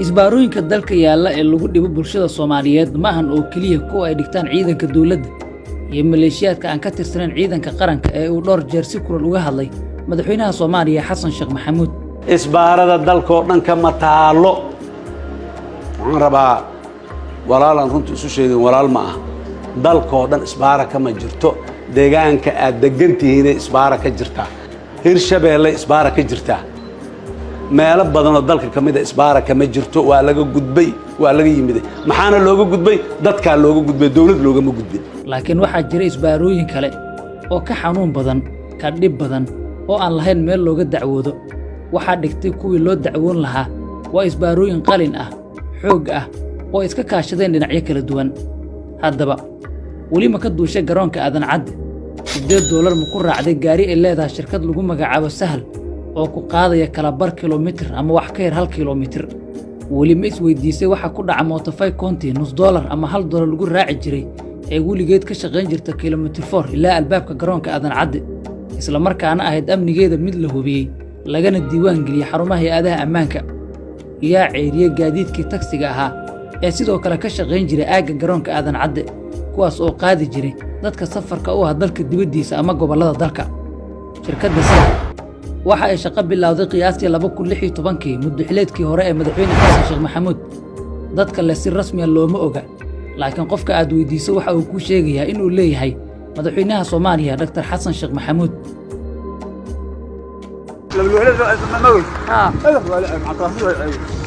isbaarooyinka dalka yaalla ee lagu dhibo bulshada Soomaaliyeed ma ahan oo kaliya kuwa ay dhigtaan ciidanka dawladda iyo maleeshiyaadka aan ka tirsaneyn ciidanka qaranka ee uu dhowr jeer si kulul uga hadlay madaxweynaha Soomaaliya Xasan Sheekh Maxamuud. isbaarada dalka oo dhan kama taalo waxaan rabaa walaalan runtii isu sheegin walaal ma ah dalka oo dhan isbaara kama jirto deegaanka aad degantihiin isbaara ka jirta Hirshabeelle isbaara ka jirta meelo badan oo dalka kamid ah isbaara kama jirto waa laga gudbay waa laga yimid maxaana looga gudbay dadka looga gudbay dawlad loogama gudbin laakiin waxa jira isbaarooyin kale oo ka xanuun badan ka dhib badan oo aan lahayn meel looga dacwoodo waxa dhigtay kuwii loo dacwoon lahaa waa isbaarooyin qalin ah xoog ah oo iska kaashadeen dhinacyo kala duwan haddaba weli ma ka duushay garoonka aadan cadde $8 ma ku raacday gaari ay leedahay shirkad lagu magacaabo Sahal oo ku qaadaya kala bar kiiloomitir ama wax ka yar 1 kiiloomitir weli ma isweydiisay waxa ku dhaca mootofay konti $1 ama $1 lagu raaci jiray ee weligeed ka shaqayn jirta kiiloomitir 4 ilaa albaabka garoonka aadan cadde isla markaana ahayd amnigeeda mid la hubiyey lagana diiwaan geliyay xarumaha hay'adaha ammaanka yaa ceyriyay gaadiidkii taksiga ahaa ee sidoo kale ka shaqayn jiray aagga garoonka aadan cadde kuwaas oo qaadi jiray dadka safarka u ah dalka dibaddiisa ama gobollada dalka shirkadda Sahal waxa ay shaqo bilowday qiyaastii 2016 muddo xileedkii hore ee madaxweyne Xasan Sheekh Maxamuud dadka la si rasmi ah looma oga laakiin qofka aad weydiiso waxa uu ku sheegayaa inuu leeyahay madaxweynaha Soomaaliya Dr. Xasan Sheekh Maxamuud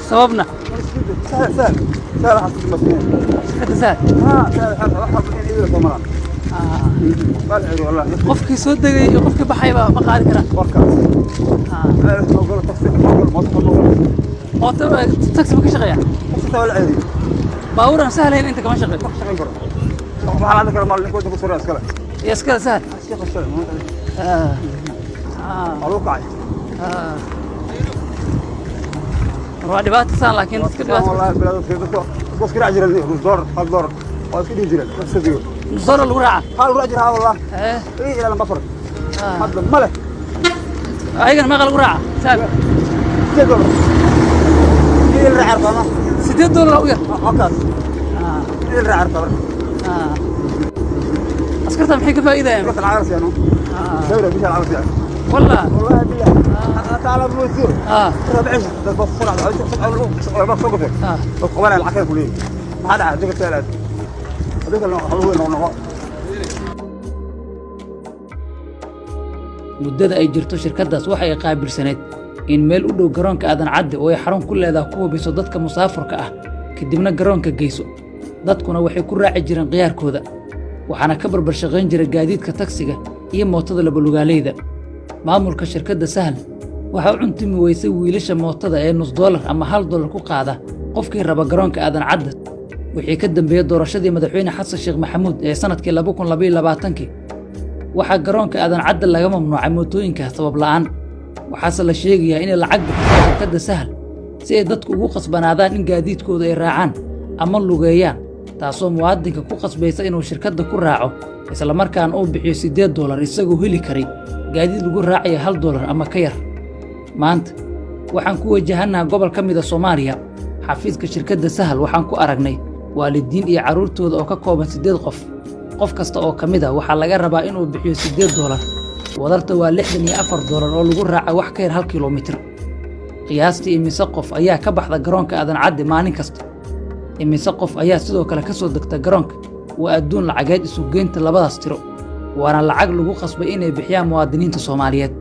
sababna qofkii soo degay iyo qofkii baxayba ma qaadi karaan taxi ma ka shaqeeya baabuuran sahlayn inta kama shaqeeyo يا اسكال سهل روح دبات سهل لكن والله بس كده عجل الزور الزور واسكت يجري بس ديو الزور الوراعة الراجل ها والله ايه الى المفرق هذا ملك ايغن ما قال الوراعة سهل $6 ايه اللي عارفه ما $6 ويا عكاز ايه اللي عارفه أسكرتها محيك فائدة يعني بس العرس يعني دورة مش العرس يعني والله بالله أنا تعالى بموسيقى أنا بعيش بس بسرعة بس وقفك بس قبل العكاية كلية ما حدا عندك السؤالات هذيك اللي هو إنه muddada ay jirto shirkadaas waxa ay qaabilsaneed in meel u dhow garoonka aadan cadde oo ay xarun ku leedahay ku hubiso dadka musaafirka ah kadibna garoonka geyso dadkuna waxay ku raaci jireen qiyaarkooda waxaana ka barbar shaqayn jiray gaadiidka taksiga iyo mootada labalugaaleyda maamulka shirkadda Sahal waxa uu cuntimi weysay wiilasha mootada ee $1 ama $1 ku qaada qofkii raba garoonka aadan cadde wixii ka dambeeyay doorashadii madaxweyne Xasan Sheekh Maxamuud ee sanadkii 2022 waxa garoonka aadan cadde laga mamnuucay mootooyinka sabab la'aan waxaase la sheegayaa in lacag bixiso shirkadda Sahal si ay dadku ugu qasbanaadaan in gaadiidkooda ay raacaan ama lugeeyaan taasoo muwaadinka ku qasbaysa inuu shirkadda ku raaco isla markaan uu bixiyo $8 isagoo heli karay gaadiid lagu raacayo $1 ama ka yar maanta waxaan ku wajahanahay gobol ka mid ah Soomaaliya xafiiska shirkadda Sahal waxaan ku aragnay waalidiin iyo caruurtooda oo ka kooban 8 qof kasta oo kamid ah waxa laga rabaa inuu bixiyo $8 wadarta waa $64 oo lagu raaco wax ka yar 1 kiiloomitir qiyaastii imise qof ayaa ka baxda garoonka aadan cadde maalin kasta imise qof ayaa sidoo kale ka soo degta garoonka waa adduun lacageed isu geynta labadaas tiro waana lacag lagu qasbay inay bixiyaan muwaadiniinta Soomaaliyeed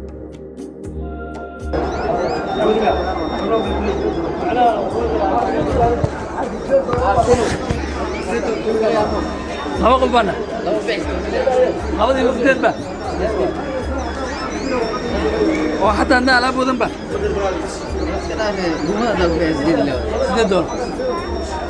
laba qolbana labadii mufteed ba oo xataa andaa alaab wadan ba $6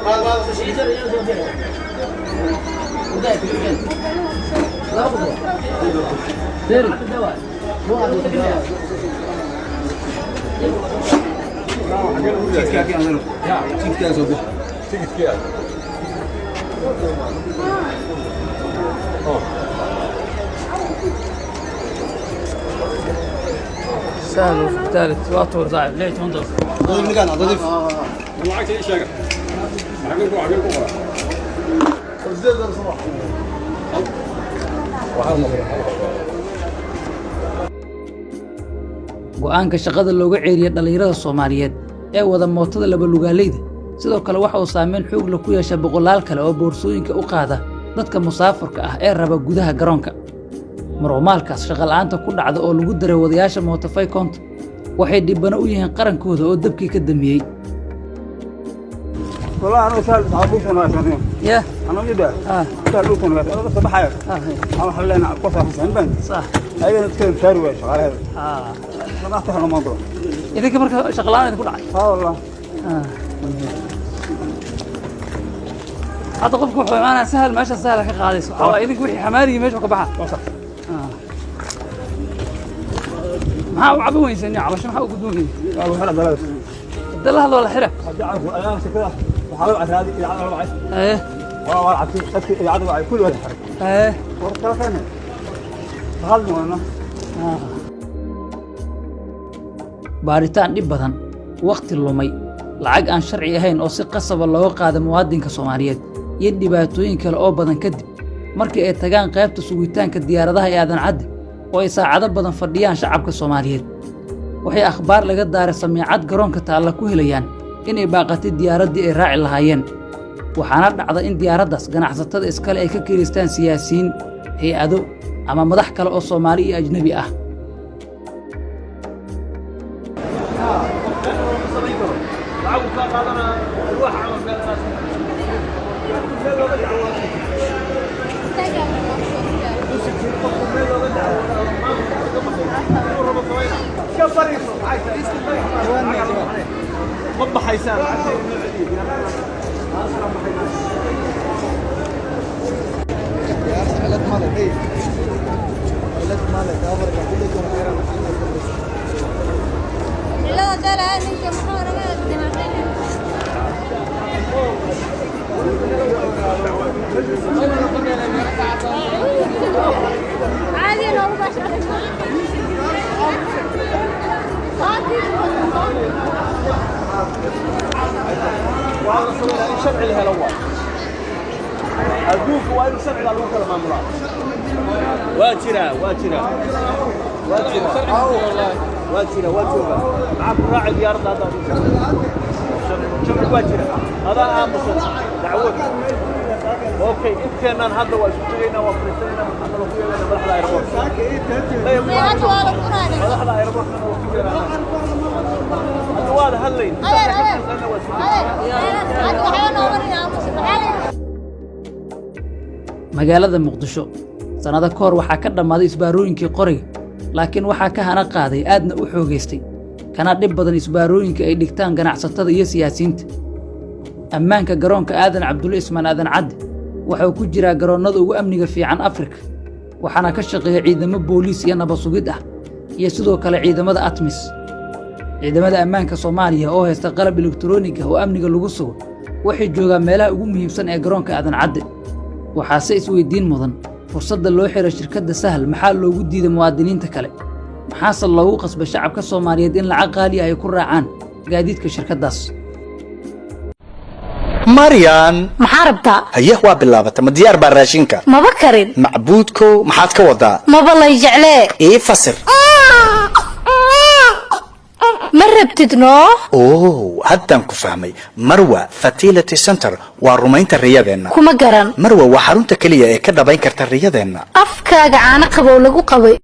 سهل وثالث واطول صعب ليش منطق go'aanka shaqada looga ceeriyo dhalinyarada Soomaaliyeed ee wada mootada laba lugaaleyda sidoo kale waxa uu saameyn xoog leh ku yeeshay boqolaal kale oo boorsooyinka u qaada dadka musaafirka ah ee raba gudaha garoonka marwaalkaas shaqo la'aanta ku dhacda oo lagu daray wadayaasha mootofay koonta waxay dibana u yihiin qarankooda oo dabkii ka damiyay والله أنا وصل عبوس أنا عشان يا أنا جدا وصل لوطن أنا بس بحير أنا حلينا قصة حسين بن صح أيوة نتكلم ثروة شغال هذا ما أفتح الموضوع إذا كبر شغلانة تقول عاد والله هذا قفك أنا سهل ماشي سهل حق هذا سبحان إذا كبر حماري ماشي وكبحة ما هو عبوه يسني عشان ما هو قدوني أبو هلا بلد دل هذا ولا حرة أنا سكرة وحلو على هذه إذا عدوا بعيد إيه والله عطي سكر إذا عدوا بعيد كل واحد حركة إيه ورثنا ثاني هذا أنا baaritaan dhib badan waqti lumay lacag aan sharci ahayn oo si qasab ah loo qaado muwaadinka Soomaaliyeed iyo dhibaatooyin kale oo badan kadib markii ay tagaan qaybta sugitaanka diyaaradaha ee aadan cad oo ay saacado badan fadhiyaan shacabka Soomaaliyeed waxay akhbaar laga daaray samiicad garoonka taalla ku helayaan inay baaqatay diyaaradii ay raaci lahaayeen waxaana dhacda in diyaaraddaas ganacsatada iskale ay ka kiristaan siyaasiyiin hay'ado ama madax kale oo Soomaali iyo ajnabi ah شرعي لها الأول أدوك وأنا شرعي للوكالة المامورات واجرة معك راعي ديار هذا شرعي واجرة هذا أمس دعوت أوكي يمكن أن هذا واشترينا وفرسنا محمد وفينا من مرحلة إيربورت مرحلة إيربورت هذا هلين magaalada Muqdisho sanada koor waxa ka dhamaaday isbaarooyinkii qoriga laakiin waxa ka hana qaaday aadna u xoogeystay kana dhib badan isbaarooyinka ay dhigtaan ganacsatada iyo siyaasiyiinta ammaanka garoonka aadan Cabdulle Ismaan aadan cad waxa uu ku jira garoonada ugu amniga fiican Afrika waxaana ka shaqeeya ciidamo booliis iyo nabad sugid ah iyo sidoo kale ciidamada ATMIS ciidamada ammaanka Soomaaliya oo haysta qalab elektaroonig ah oo amniga lagu sugo waxay joogaan meelaha ugu muhiimsan ee garoonka aadan cad waxaase isweydiin mudan fursadda loo xiray shirkadda Sahal maxaa loogu diiday muwaadiniinta kale maxaase loogu qasbay shacabka Soomaaliyeed in lacag qaali ah ay ku raacaan gaadiidka shirkaddaas Maryan maxaa rabtaa haye waa bilaabata ma diyaar baa raashinka maba karin macbuudko maxaad ka wadaa maba la jeclee ii fasir ma rabtid noo haddaan ku fahmay Marwa Fertility Center waa rumaynta riyadeenna kuma garan Marwa waa xarunta kaliya ee ka dhabayn karta riyadeenna afkaaga caana qabow lagu qabay